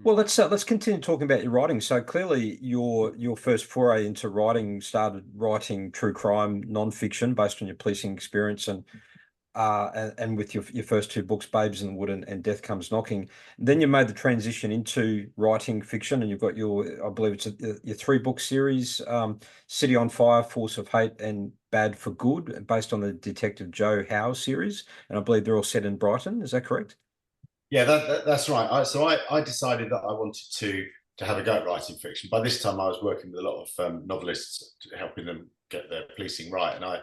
Well, let's continue talking about your writing. So clearly, your first foray into writing started writing true crime non-fiction based on your policing experience, and with your first two books, Babes in the Wood and Death Comes Knocking. Then you made the transition into writing fiction, and you've got I believe it's your three-book series, City on Fire, Force of Hate, and Bad for Good, based on the Detective Joe Howe series. And I believe they're all set in Brighton. Is that correct? Yeah, that's right. I decided that I wanted to have a go at writing fiction. By this time, I was working with a lot of novelists, helping them get their policing right, and I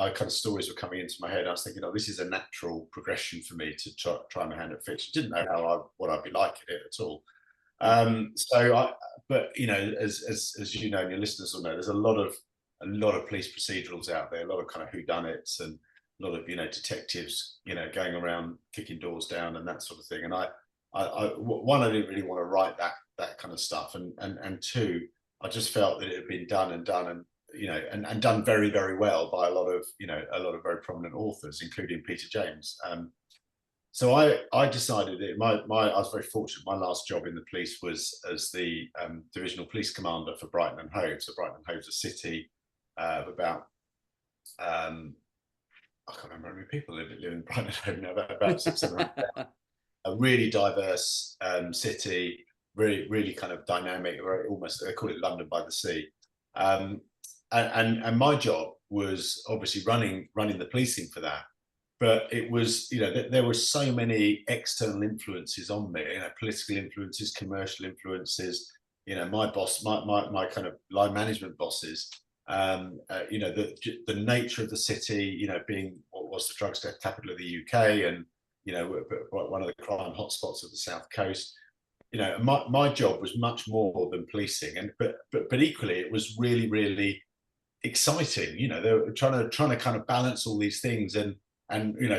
kind of stories were coming into my head. I was thinking, oh, this is a natural progression for me to try my hand at fiction. Didn't know what I'd be like at it at all. But you know, as you know, and your listeners will know, there's a lot of police procedurals out there, a lot of kind of whodunits and a lot of detectives going around kicking doors down and that sort of thing. And one, I didn't really want to write that kind of stuff, and two, I just felt that it had been done and done and done very, very well by a lot of very prominent authors, including Peter James. So I decided that I was very fortunate. My last job in the police was as the divisional police commander for Brighton and Hove. So Brighton and Hove's a city of about I can't remember how many people live in Brighton and Hove now, about 600. A really diverse city, really kind of dynamic, almost they call it London by the Sea. And my job was obviously running the policing for that. But it was, there were so many external influences on me, political influences, commercial influences, my boss, my kind of line management bosses, the nature of the city, being what was the drugs death capital of the UK and, one of the crime hotspots of the South Coast. My job was much more than policing, but equally it was really, really exciting. They were trying to kind of balance all these things and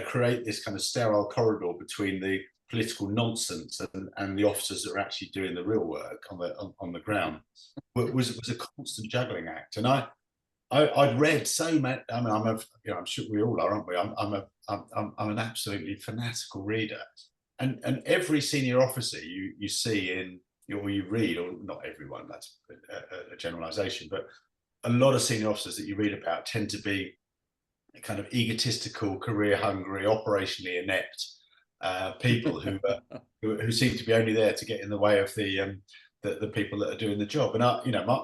create this kind of sterile corridor between the political nonsense and the officers that are actually doing the real work on the ground. Was a constant juggling act. And I'd read so much. I mean, I'm sure we all are, aren't we? I'm an absolutely fanatical reader, and every senior officer you see or you read, or not everyone, that's a generalization, but a lot of senior officers that you read about tend to be kind of egotistical, career hungry, operationally inept people who seem to be only there to get in the way of the people that are doing the job. And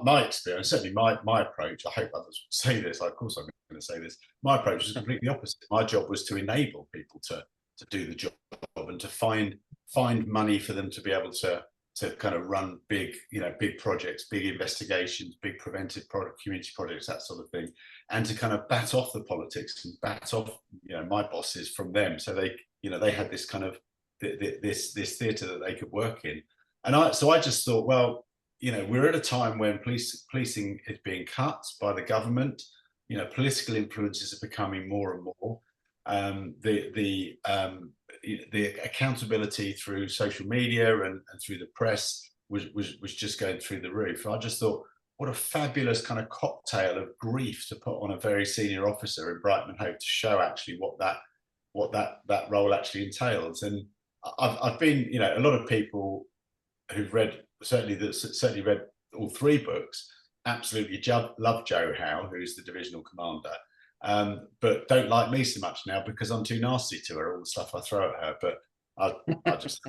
my experience, certainly my approach, I hope others would say this, of course I'm going to say this, my approach was completely opposite. My job was to enable people to do the job and to find money for them to be able to kind of run big projects, big investigations, big preventive community projects, that sort of thing, and to kind of bat off the politics and bat off my bosses from them, so they had this kind of this theatre that they could work in. And I just thought, well, we're at a time when policing is being cut by the government. Political influences are becoming more and more. The accountability through social media and through the press was just going through the roof. I just thought, what a fabulous kind of cocktail of grief to put on a very senior officer in Brighton and Hove to show actually what that role actually entails. And I've been, a lot of people who've certainly read all three books absolutely love Joe Howe, who's the divisional commander, but don't like me so much now because I'm too nasty to her, all the stuff I throw at her. But I just,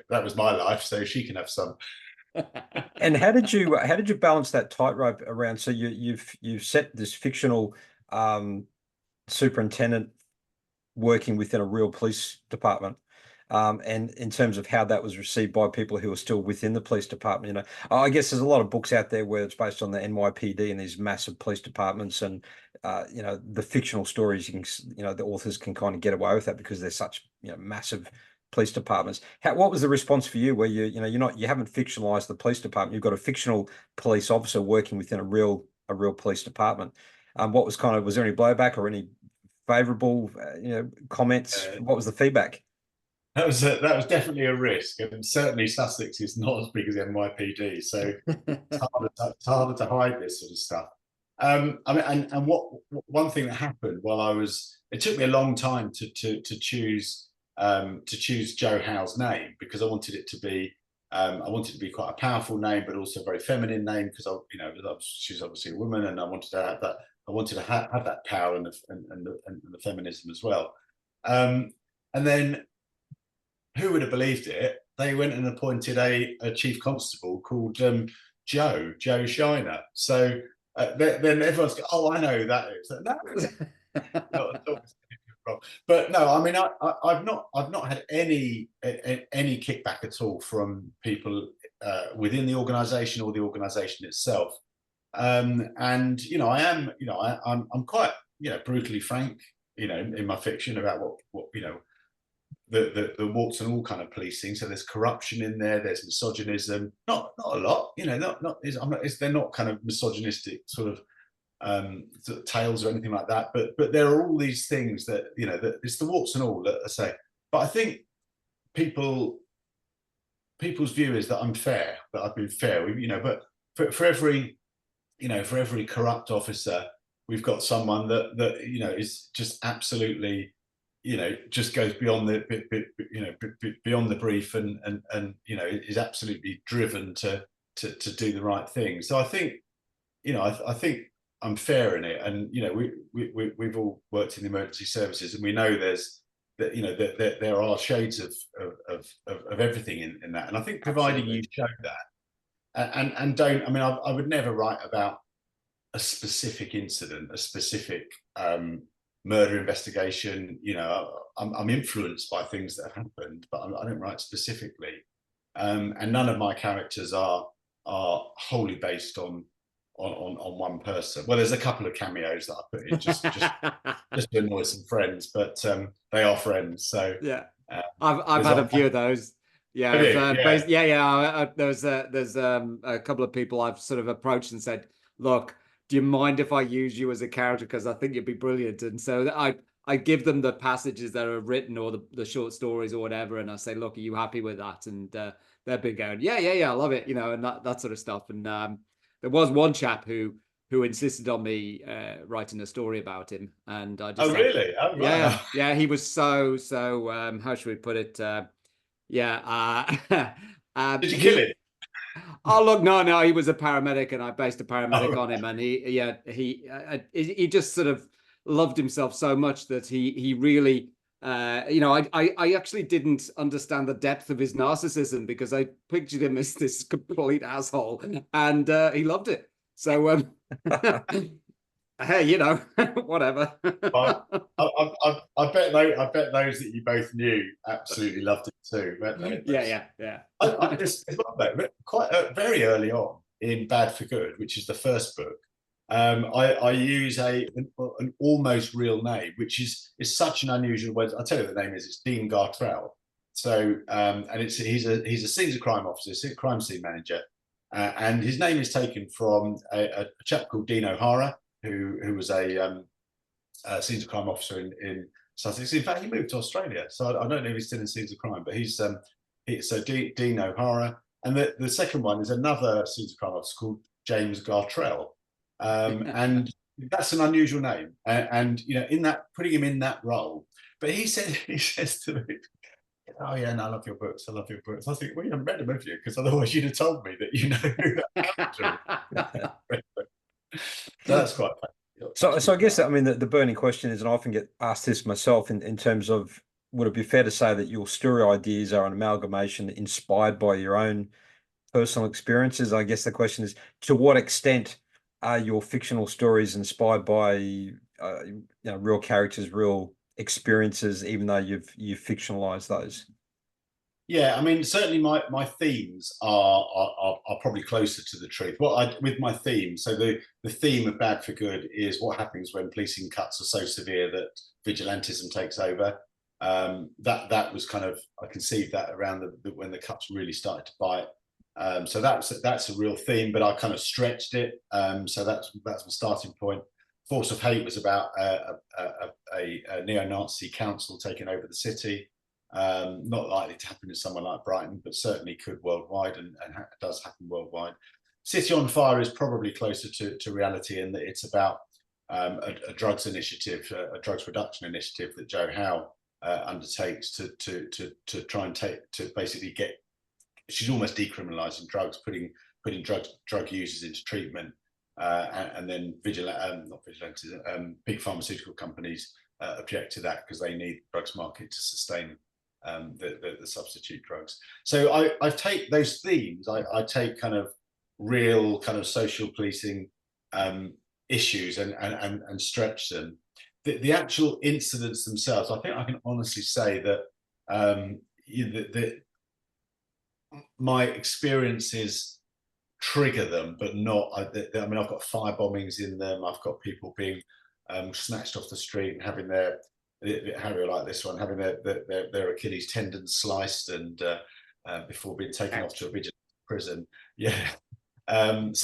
that was my life, so she can have some. And how did you balance that tightrope around? So you've set this fictional superintendent working within a real police department, and in terms of how that was received by people who are still within the police department. I guess there's a lot of books out there where it's based on the NYPD and these massive police departments, and the fictional stories, the authors can kind of get away with that because they're such massive police departments. What was the response for you, where you haven't fictionalized the police department, you've got a fictional police officer working within a real police department? Was there any blowback or any favorable comments? What was the feedback? That was definitely a risk, and certainly Sussex is not as big as NYPD, so it's harder to hide this sort of stuff. One thing that happened while it took me a long time to choose Joe Howe's name, because I wanted it to be I wanted to be quite a powerful name, but also a very feminine name because she's obviously a woman, and I wanted to have that. I wanted to have that power and the feminism as well. And then, who would have believed it? They went and appointed a chief constable called Joe Shiner. So then everyone's going, "Oh, I know who that is." That was not at all. But no, I mean, I've not had any kickback at all from people within the organisation or the organisation itself. And I'm quite brutally frank, in my fiction about what the warts and all kind of policing. So there's corruption in there. There's misogynism. Not a lot. They're not kind of misogynistic sort of tales or anything like that, but there are all these things that that it's the warts and all that I say. But I think people's view is that I'm fair, that I've been fair. But for every corrupt officer, we've got someone that is just absolutely just goes beyond beyond the brief and is absolutely driven to do the right thing. So I think I think I'm fair in it, and we've all worked in the emergency services, and we know that there are shades of everything in that, and I think providing you show that, and don't, I mean, I would never write about a specific incident, a specific murder investigation. I'm influenced by things that have happened, but I don't write specifically, and none of my characters are wholly based on one person. Well, there's a couple of cameos that I put in just to annoy some friends, but they are friends. So yeah, I've had a few of those. Yeah, there's a couple of people I've sort of approached and said, "Look, do you mind if I use you as a character? Because I think you'd be brilliant." And so I give them the passages that are written or the short stories or whatever, and I say, "Look, are you happy with that?" And they've been going, "Yeah, I love it," and that sort of stuff. And there was one chap who insisted on me writing a story about him, and I just really? Oh, right. yeah, he was so how should we put it? Did you kill him? Oh look, no, he was a paramedic, and I based a paramedic on him, and he just sort of loved himself so much that he really. I actually didn't understand the depth of his narcissism because I pictured him as this complete asshole, and he loved it. So, hey, whatever. I bet those that you both knew absolutely loved it too. Yeah. I just quite very early on in Bad for Good, which is the first book. I use an almost real name, which is such an unusual word. I'll tell you what the name is. It's Dean Gartrell. So, and he's a scenes of crime officer, crime scene manager, and his name is taken from a chap called Dean O'Hara, who was a scenes of crime officer in Sussex. In fact, he moved to Australia, so I don't know if he's still in scenes of crime, but he's Dean O'Hara. And the second one is another scenes of crime officer called James Gartrell. And that's an unusual name, and in that, putting him in that role. But he says to me, "Oh yeah, no, I love your books. I love your books." I think, well, you haven't read them, have you? Because otherwise you'd have told me that you know who that So that's quite funny. So I guess, I mean, the burning question is, and I often get asked this myself in terms of, would it be fair to say that your story ideas are an amalgamation inspired by your own personal experiences? I guess the question is, to what extent are your fictional stories inspired by real characters, real experiences, even though you've fictionalized those? Yeah, I mean, certainly my themes are probably closer to the truth. With my theme, so the theme of Bad for Good is what happens when policing cuts are so severe that vigilantism takes over. That was kind of, I conceived that around when the cuts really started to bite. So that's a real theme, but I kind of stretched it. So that's my starting point. Force of Hate was about a neo-Nazi council taking over the city. Not likely to happen in somewhere like Brighton, but certainly could worldwide, and does happen worldwide. City on Fire is probably closer to reality in that it's about a drugs initiative, a drugs reduction initiative that Joe Howe undertakes to try and to basically she's almost decriminalising drugs, putting drug users into treatment, and then not vigilantes, big pharmaceutical companies object to that because they need the drugs market to sustain the substitute drugs. So I take those themes, I take kind of real kind of social policing issues and stretch them. The actual incidents themselves, I think I can honestly say that my experiences trigger them, but not. I mean, I've got fire bombings in them. I've got people being snatched off the street and having their Harry like this one, having their Achilles tendon sliced and before being taken off to a vigilante prison. Yeah. But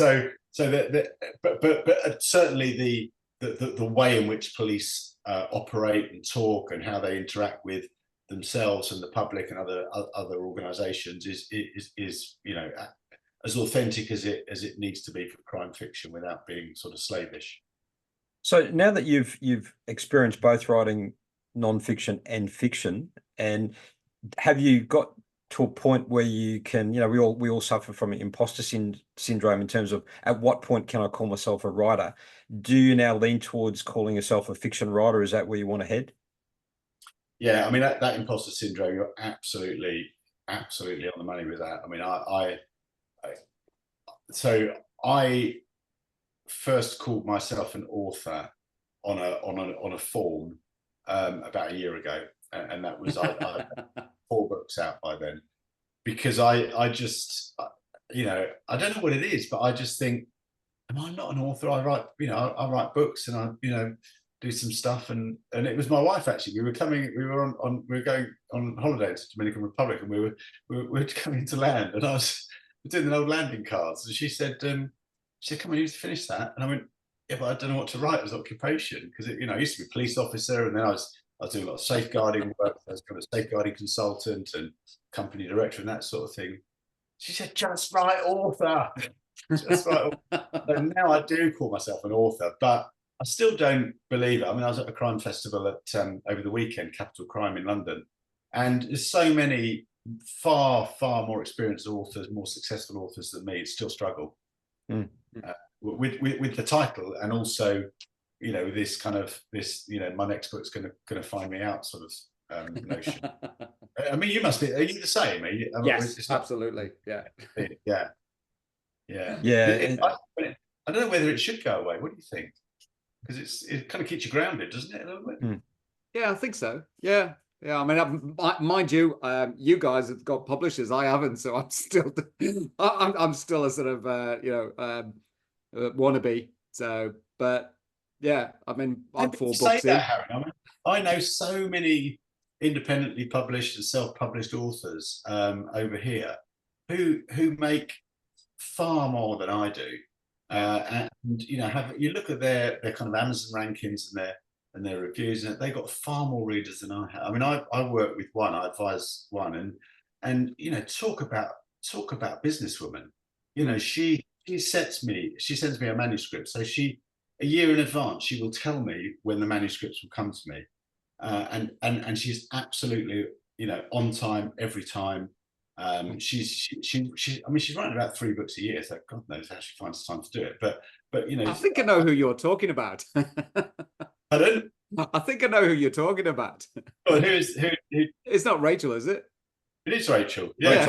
certainly the way in which police operate and talk and how they interact with themselves and the public and other organisations is as authentic as it needs to be for crime fiction without being sort of slavish. So now that you've experienced both writing non-fiction and fiction, and have you got to a point where you can, we all suffer from imposter syndrome in terms of at what point can I call myself a writer? Do you now lean towards calling yourself a fiction writer? Is that where you want to head? Yeah, I mean that imposter syndrome, you're absolutely on the money with that. I mean, I first called myself an author on a form about a year ago, and that was I had 4 books out by then, because I just I don't know what it is, but I just think, am I not an author? I write I write books and I do some stuff, and it was my wife actually. We were going on holiday to Dominican Republic, and we were coming to land, and I was doing the old landing cards, and she said, "Come on, you need to finish that." And I went, "Yeah, but I don't know what to write as occupation, because I used to be a police officer, and then I was doing a lot of safeguarding work. I was kind of a safeguarding consultant and company director and that sort of thing." She said, "Just write author." Just write author. So now I do call myself an author, but I still don't believe it. I mean, I was at a crime festival at over the weekend, Capital Crime in London, and there's so many far more experienced authors, more successful authors than me, still struggle with the title, and also this kind of my next book's going to find me out sort of notion. I mean, you must be. Are you the same? Yes, absolutely. Yeah. I don't know whether it should go away. What do you think? Because it kind of keeps you grounded, doesn't it, a little bit? Yeah, I think so. Yeah. I mean, mind you, you guys have got publishers. I haven't, so I'm still, I'm still a sort of, wannabe. So, but yeah, I mean, I'm 4 books in. Harry. I mean, I know so many independently published and self-published authors over here who make far more than I do. And you look at their kind of Amazon rankings and their reviews, and they've got far more readers than I have. I mean, I work with one, I advise one, and talk about businesswoman. She sends me a manuscript, so a year in advance she will tell me when the manuscripts will come to me, and she's absolutely on time every time. She's writing about 3 books a year, so God knows how she finds time to do it. But I think I know who you're talking about. Pardon? I think I know who you're talking about. Oh, who? It's not Rachel, is it? It is Rachel. Yeah.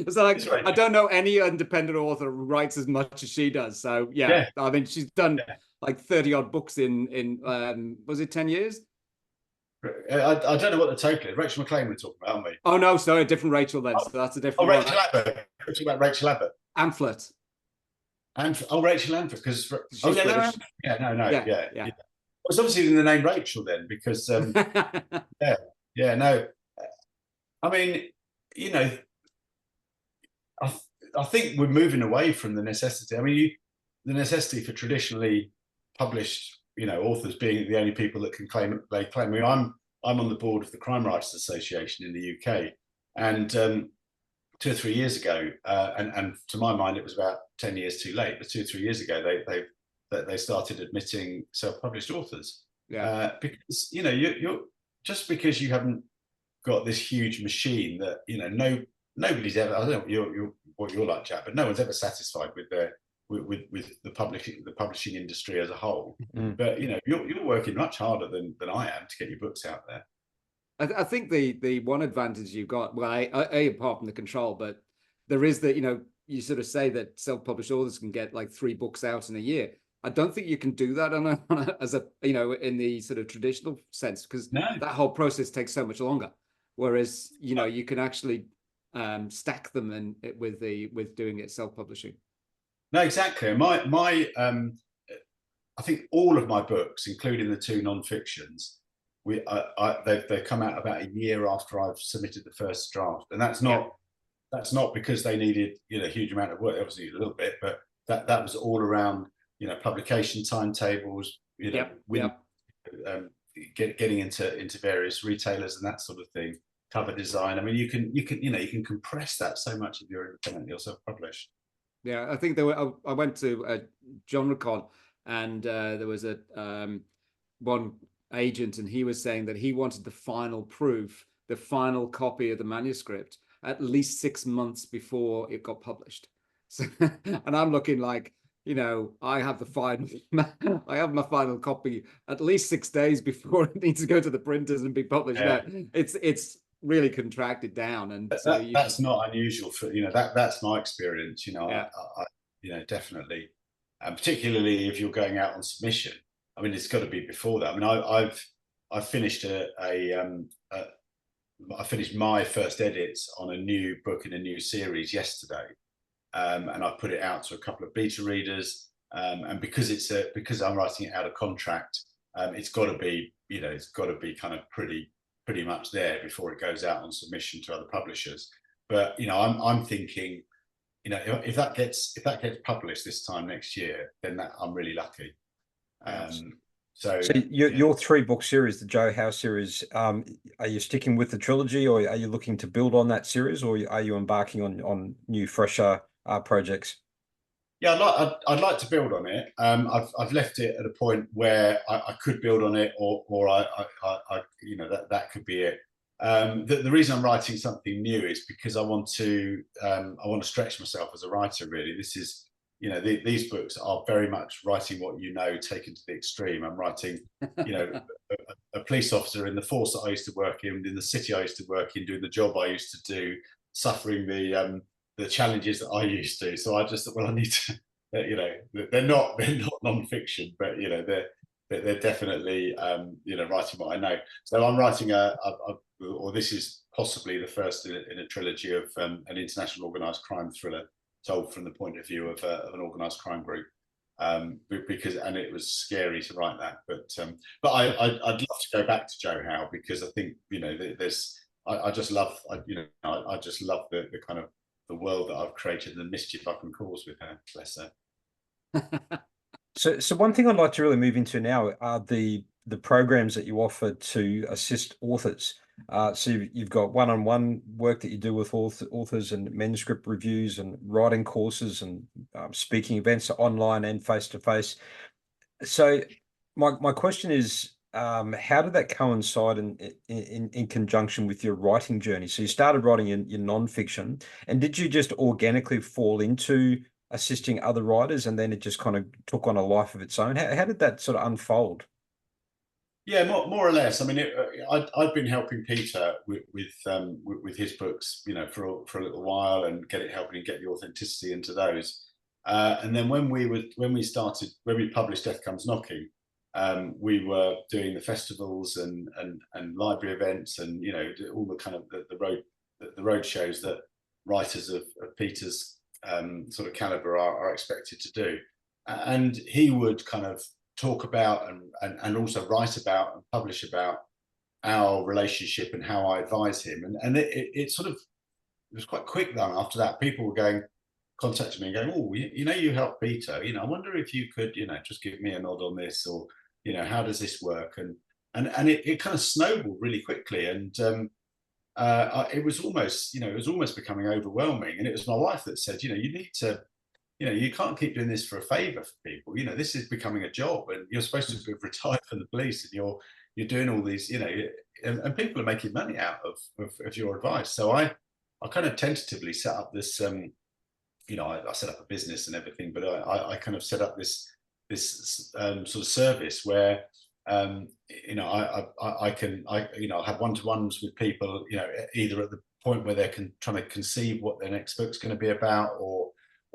So I don't know any independent author who writes as much as she does. So yeah. I mean, she's done like 30 odd books in was it 10 years? I don't know what the total is. Rachel McLean we're talking about, aren't we? Oh no, sorry, a different Rachel then. So that's a different one. Rachel Abbott. We're talking about Rachel Abbott. Amphlett. Rachel Amphlett, because no. It's obviously in the name Rachel then, because no. I mean, I think we're moving away from the necessity. I mean, the necessity for traditionally published, authors being the only people that can claim. I mean, I'm on the board of the Crime Writers Association in the UK, and 2 or 3 years ago, and to my mind, it was about 10 years too late. But 2 or 3 years ago, they started admitting self-published authors. Because you're just because you haven't got this huge machine that nobody's ever, I don't know what you're like, Jack, but no one's ever satisfied with the publishing industry as a whole. But you know, you're working much harder than I am to get your books out there. I think the one advantage you've got, well, apart from the control, but there is that, you know, you sort of say that self-published authors can get like 3 books out in a year. I don't think you can do that as a, you know, in the sort of traditional sense, because that whole process takes so much longer. Whereas, you know, you can actually stack them and with doing it self-publishing. No, exactly. I think all of my books, including the 2 non-fictions, they've come out about a year after I've submitted the first draft, and that's not because they needed, you know, a huge amount of work. Obviously a little bit, but that was all around, you know, publication timetables, you know, getting into various retailers and that sort of thing. Cover design. I mean, you can compress that so much if you're independently or self-published. Yeah, I think I went to a GenreCon, and there was a one agent, and he was saying that he wanted the final proof, the final copy of the manuscript, at least 6 months before it got published. So, and I'm looking like, you know, I have my final copy at least 6 days before it needs to go to the printers and be published. Yeah. No, it's really contracted down, and that's not unusual for, you know, that's my experience. You know, I you know, definitely, and particularly if you're going out on submission. I mean, it's got to be before that. I mean, I've finished I finished my first edits on a new book in a new series yesterday, and I put it out to a couple of beta readers. And because I'm writing it out of contract, it's got to be, you know, it's got to be kind of pretty much there before it goes out on submission to other publishers. But you know, I'm thinking, you know, if that gets published this time next year, then I'm really lucky. So your 3-book series, the Joe Howe series, are you sticking with the trilogy, or are you looking to build on that series, or are you embarking on new, fresher projects? Yeah, I'd like to build on it. I've left it at a point where I could build on it, or I you know, that could be it. The reason I'm writing something new is because I want to stretch myself as a writer. Really, this is, you know, these books are very much writing what you know taken to the extreme. I'm writing, you know, a police officer in the force that I used to work in the city I used to work in, doing the job I used to do, suffering the challenges that I used to. So I just thought, well, I need to, you know, they're not non-fiction, but you know, they're definitely, you know, writing what I know. So I'm writing or this is possibly the first in a trilogy of an international organised crime thriller told from the point of view of an organised crime group. Because it was scary to write that, but I'd love to go back to Joe Howe, because I think, you know, I just love, you know, I just love the kind of the world that I've created and the mischief I can cause with her. Bless her. So one thing I'd like to really move into now are the programs that you offer to assist authors. So you've got one-on-one work that you do with authors, and manuscript reviews and writing courses and speaking events online and face-to-face. So my question is, how did that coincide in conjunction with your writing journey? So you started writing your non-fiction, and did you just organically fall into assisting other writers, and then it just kind of took on a life of its own? How did that sort of unfold? Yeah, more or less. I mean, I'd been helping Peter with his books, you know, for a little while, and helping him get the authenticity into those. And then when we published Death Comes Knocking, we were doing the festivals and library events, and you know, all the kind of the road shows that writers of Peter's sort of caliber are expected to do. And he would kind of talk about and also write about and publish about our relationship and how I advise him. And it sort of, it was quite quick then. After that, people were contacting me and going, oh, you know, you helped Peter, you know, I wonder if you could, you know, just give me a nod on this, or, you know, how does this work? And it kind of snowballed really quickly. And it was almost, you know, it was almost becoming overwhelming. And it was my wife that said, you know, you need to, you know, you can't keep doing this for a favor for people. You know, this is becoming a job, and you're supposed to be retired from the police, and you're doing all these, you know, and people are making money out of your advice. So I I kind of tentatively set up this, you know, I set up a business and everything, but I kind of set up this sort of service where, you know, I can you know, have one-to-ones with people, you know, either at the point where they're trying to conceive what their next book's going to be about, or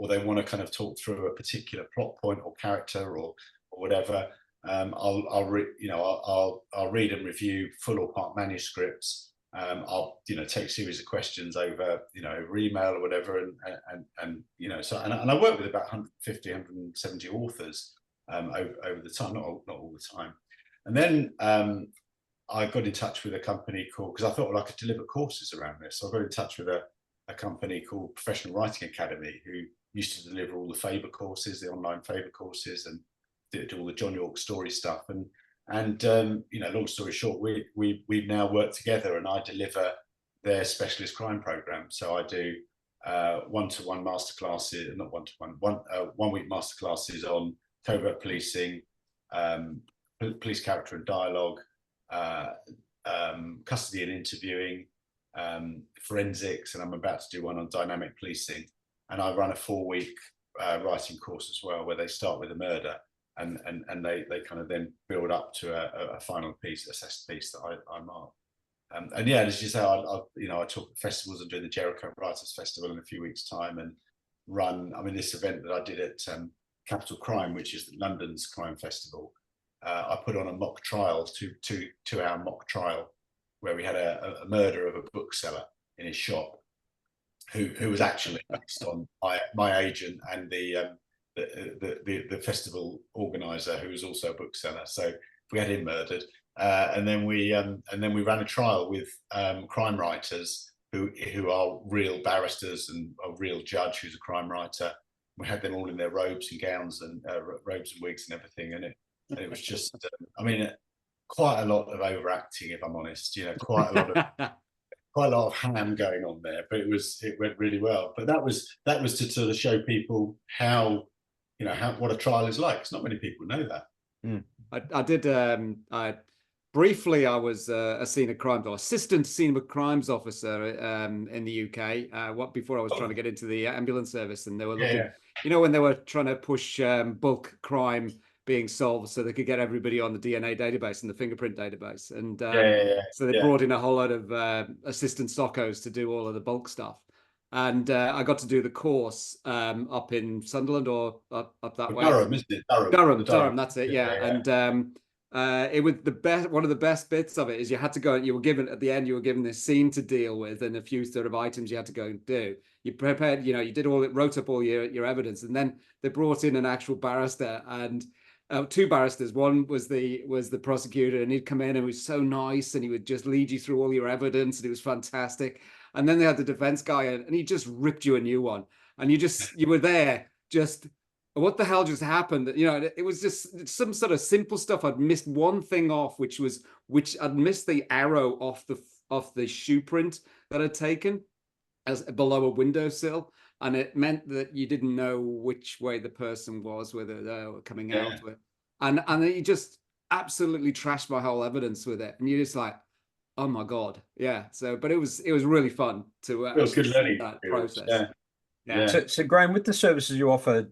they want to kind of talk through a particular plot point or character or whatever. I'll read and review full or part manuscripts. I'll, you know, take a series of questions over, you know, over email or whatever, and you know, so and I work with about 150, 170 authors over the time, not all the time. And then I got in touch with a company called, because I thought, well, I could deliver courses around this. So I got in touch with a company called Professional Writing Academy, who used to deliver all the Faber courses, the online Faber courses, and do all the John York story stuff. And you know, long story short, we've now worked together, and I deliver their specialist crime program. So I do one-to-one masterclasses, not one-to-one, 1 week masterclasses on covert policing, police character and dialogue, custody and interviewing, forensics, and I'm about to do one on dynamic policing. And I run a 4-week writing course as well, where they start with a murder, and they kind of then build up to a final piece, assessed piece that I mark. And yeah, as you say, I talk at festivals and do the Jericho Writers Festival in a few weeks' time, and run, I mean, this event that I did at Capital Crime, which is London's crime festival. I put on a mock trial, two-hour mock trial, where we had a murder of a bookseller in his shop, who was actually based on my agent and the festival organizer, who was also a bookseller. So we had him murdered, and then we ran a trial with crime writers who are real barristers, and a real judge who's a crime writer. We had them all in their robes and gowns and robes and wigs and everything, and it was just, I mean, quite a lot of overacting, if I'm honest. You know, quite a lot of ham going on there, but it went really well. But that was to sort of show people how, you know, what a trial is like. Because not many people know that. Mm. I did. Briefly, I was a assistant senior crimes officer in the UK. Before I was trying to get into the ambulance service, and they were looking, you know, when they were trying to push bulk crime being solved so they could get everybody on the DNA database and the fingerprint database. And so they brought in a whole lot of assistant SOCOs to do all of the bulk stuff. And I got to do the course up in Sunderland, or up that way. Durham, isn't it? Durham, that's it, yeah. And it was the best. One of the best bits of it is you had to go, you were given, at the end, you were given this scene to deal with and a few sort of items you had to go and do. You prepared, you know, you did wrote up all your evidence, and then they brought in an actual barrister, and two barristers. One was the prosecutor, and he'd come in and he was so nice, and he would just lead you through all your evidence, and it was fantastic. And then they had the defense guy in, and he just ripped you a new one, and you were there just, what the hell just happened? You know, it was just some sort of simple stuff. I'd missed one thing off, which I'd missed the arrow off the shoe print that I'd taken as below a windowsill, and it meant that you didn't know which way the person was, whether they were coming out with it. And he just absolutely trashed my whole evidence with it, and you're just like, oh my god, yeah. So, but it was really fun to it was good learning that process. Yeah. So Graham, with the services you offer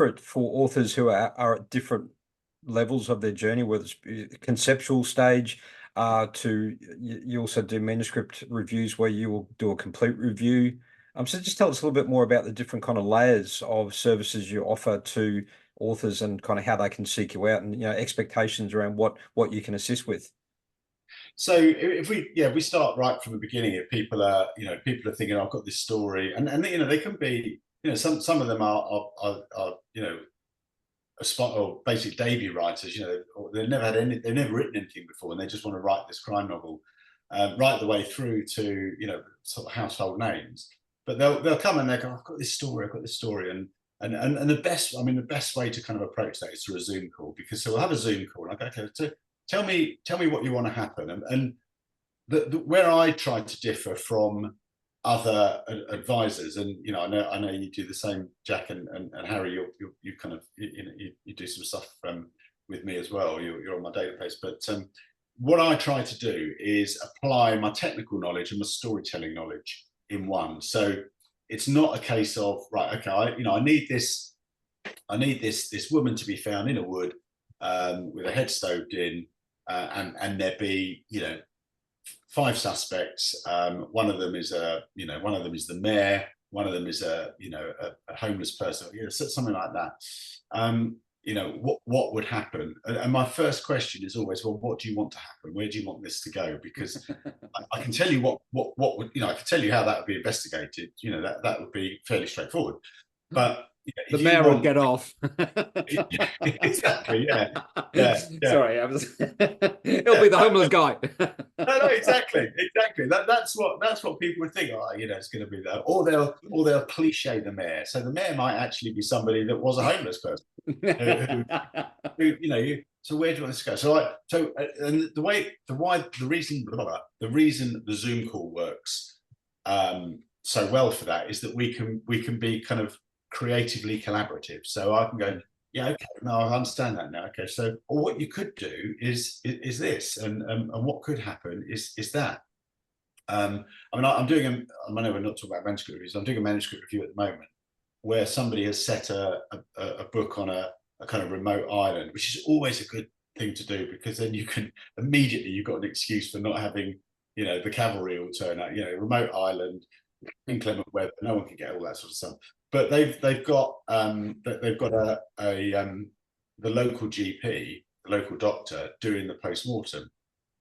it for authors who are at different levels of their journey, whether it's conceptual stage, to you also do manuscript reviews where you will do a complete review. So just tell us a little bit more about the different kind of layers of services you offer to authors, and kind of how they can seek you out, and, you know, expectations around what you can assist with. So if we start right from the beginning, if people are thinking, I've got this story, and you know, they can be, you know, some of them are you know, or basic debut writers, you know, they've never written anything before, and they just want to write this crime novel, right the way through to, you know, sort of household names. But they'll come and they go, I've got this story, and the best way to kind of approach that is through a Zoom call, because so we'll have a Zoom call, and I go, okay, tell me what you want to happen. And where I try to differ from other advisors, and, you know, I know you do the same, Jack and Harry, you kind of, you do some stuff with me as well. You're on my database, but what I try to do is apply my technical knowledge and my storytelling knowledge in one. So it's not a case of, right, okay, I need this woman to be found in a wood with a head stoved in, and there be 5 suspects. One of them is the mayor. One of them is a homeless person. Something like that. What would happen? And my first question is always, well, what do you want to happen? Where do you want this to go? Because I can tell you what would, I can tell you how that would be investigated. That would be fairly straightforward. But the mayor would get off. Exactly. Yeah. Sorry, he'll be the homeless guy. No, exactly. That's what people would think. Oh, it's going to be that, or they'll cliche the mayor. So the mayor might actually be somebody that was a homeless person. So where do you want this to go? And the reason the Zoom call works so well for that is that we can be kind of creatively collaborative. So I can go, yeah, okay, no, I understand that now. Okay, so what you could do is this, and what could happen is that. I know we're not talking about manuscript reviews. I'm doing a manuscript review at the moment where somebody has set a book on a kind of remote island, which is always a good thing to do, because then you've got an excuse for not having, the cavalry will turn up. Remote island, inclement weather, no one can get all that sort of stuff. But they've got the local GP, the local doctor, doing the post-mortem.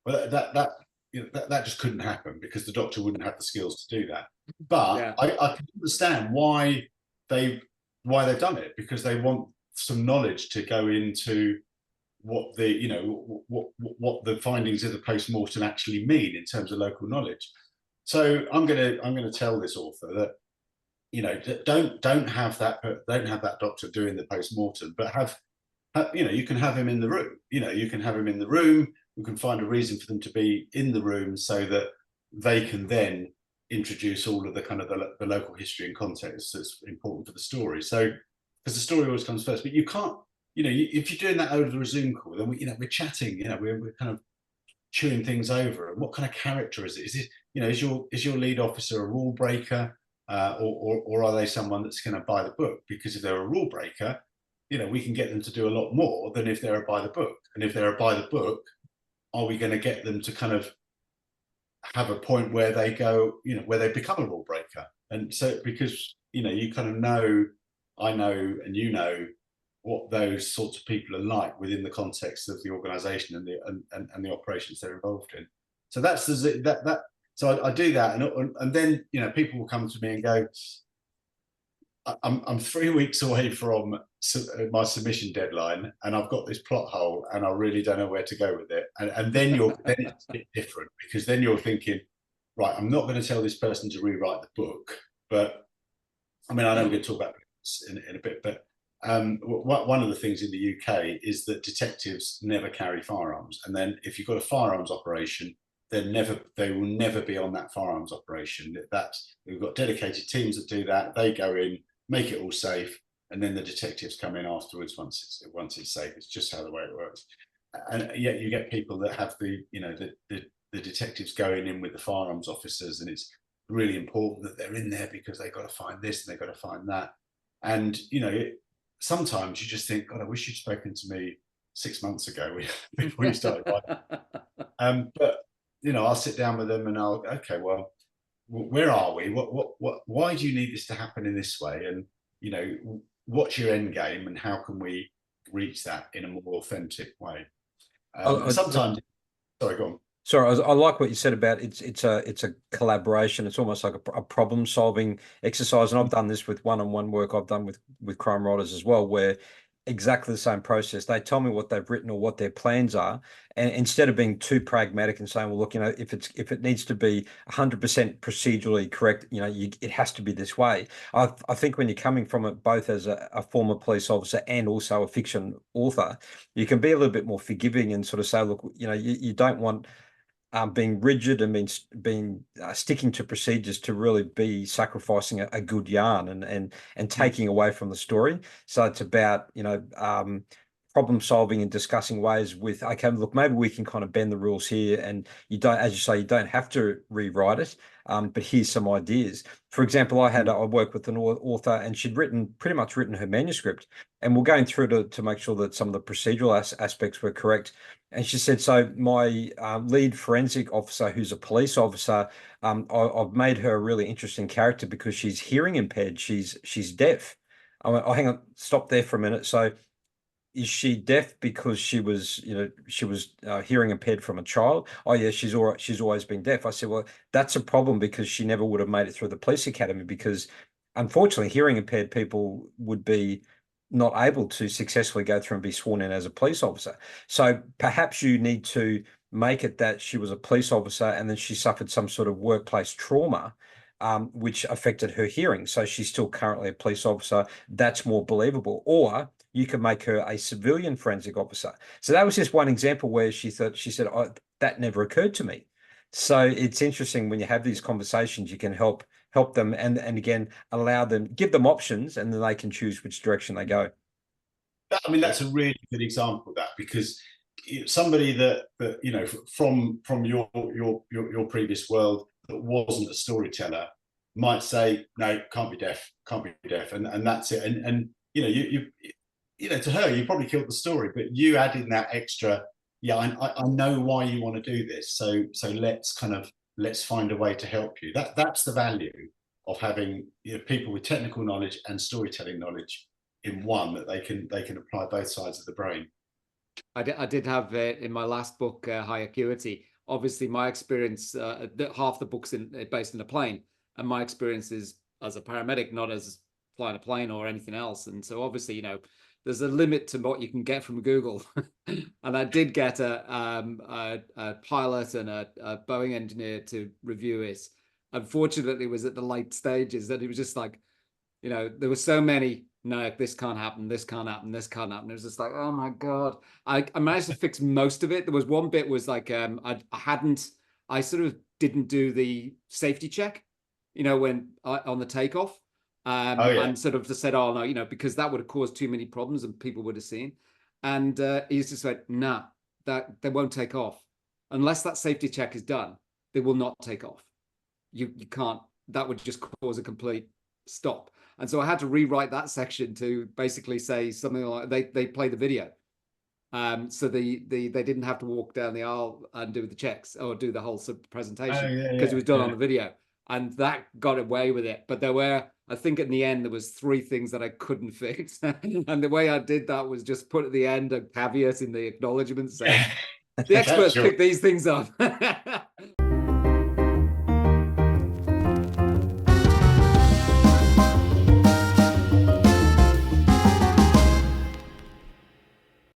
Well, that just couldn't happen because the doctor wouldn't have the skills to do that. But yeah. I can understand why they've done it, because they want some knowledge to go into what what the findings of the post-mortem actually mean in terms of local knowledge. So I'm gonna tell this author that, don't have that doctor doing the post-mortem, but have you can have him in the room. You can have him in the room. You can find a reason for them to be in the room so that they can then introduce all of the kind of the local history and context that's important for the story. So, because the story always comes first, but you can't, if you're doing that over the Zoom call, then we're chatting, we're kind of chewing things over. And what kind of character is it? Is it, is your lead officer a rule breaker, or are they someone that's going to buy the book? Because if they're a rule breaker, we can get them to do a lot more than if they're a buy the book. And if they're a buy the book, are we going to get them to kind of have a point where they go, where they become a rule breaker? And so, because, you kind of know, I know, and what those sorts of people are like within the context of the organization and the operations they're involved in. So that's so I do that, and then people will come to me and go, I'm 3 weeks away from my submission deadline, and I've got this plot hole, and I really don't know where to go with it. And then then it's a bit different, because then you're thinking, right, I'm not going to tell this person to rewrite the book, but I know we're going to talk about this in a bit, but one of the things in the UK is that detectives never carry firearms, and then if you've got a firearms operation, they will never be on that firearms operation. We've got dedicated teams that do that. They go in, make it all safe, and then the detectives come in afterwards once it's safe. It's just how the way it works. And yet you get people that have the detectives going in with the firearms officers, and it's really important that they're in there because they've got to find this and they've got to find that. And sometimes you just think, God, I wish you'd spoken to me 6 months ago before you started writing. But I'll sit down with them and okay, well, where are we? Why do you need this to happen in this way? And what's your end game, and how can we reach that in a more authentic way? Sometimes, sorry, go on. Sorry, I like what you said about it's a collaboration. It's almost like a problem solving exercise, and I've done this with one-on-one work I've done with crime writers as well, where exactly the same process. They tell me what they've written or what their plans are, and instead of being too pragmatic and saying, well, look, if it needs to be 100% procedurally correct, it has to be this way. I think when you're coming from it both as a former police officer and also a fiction author, you can be a little bit more forgiving and sort of say, look, you don't want being rigid and being sticking to procedures to really be sacrificing a good yarn and taking away from the story. So it's about problem solving and discussing ways with, okay, look, maybe we can kind of bend the rules here, and you don't, as you say, you don't have to rewrite it, but here's some ideas. For example, I worked with an author, and she'd pretty much written her manuscript, and we're going through to make sure that some of the procedural aspects were correct. And she said, so my lead forensic officer, who's a police officer, I've made her a really interesting character because she's hearing impaired. She's deaf. I went, oh, hang on, stop there for a minute. So is she deaf because she was hearing impaired from a child? Oh yeah, she's always been deaf. I said, well, that's a problem because she never would have made it through the police academy, because unfortunately hearing impaired people would be not able to successfully go through and be sworn in as a police officer. So perhaps you need to make it that she was a police officer and then she suffered some sort of workplace trauma, which affected her hearing. So she's still currently a police officer. That's more believable. Or you can make her a civilian forensic officer. So that was just one example where she said, oh, that never occurred to me. So it's interesting when you have these conversations, you can help them and again, allow them, give them options, and then they can choose which direction they go. I mean, that's a really good example of that, because somebody that from your previous world that wasn't a storyteller might say, no, can't be deaf, and that's it. And to her, you probably killed the story, but you add in that extra, I know why you want to do this, so let's find a way to help you. That's the value of having people with technical knowledge and storytelling knowledge in one, that they can apply both sides of the brain. I did have in my last book, High Acuity, obviously my experience, half the book's based in a plane, and my experience is as a paramedic, not as flying a plane or anything else. And so obviously, there's a limit to what you can get from Google. And I did get a pilot and a Boeing engineer to review it. Unfortunately, it was at the late stages that it was just like, there were so many, no, this can't happen, this can't happen, this can't happen. It was just like, oh my God. I managed to fix most of it. There was one bit was like, I sort of didn't do the safety check, when on the takeoff. And sort of just said, oh no, because that would have caused too many problems and people would have seen. And he's just like, nah, that they won't take off unless that safety check is done. They will not take off. You can't. That would just cause a complete stop. And so I had to rewrite that section to basically say something like they play the video. So they didn't have to walk down the aisle and do the checks or do the whole presentation because it was done on the video. And that got away with it. But there were, I think in the end, there was 3 things that I couldn't fix. And the way I did that was just put at the end a caveat in the acknowledgement saying, the experts pick these things up.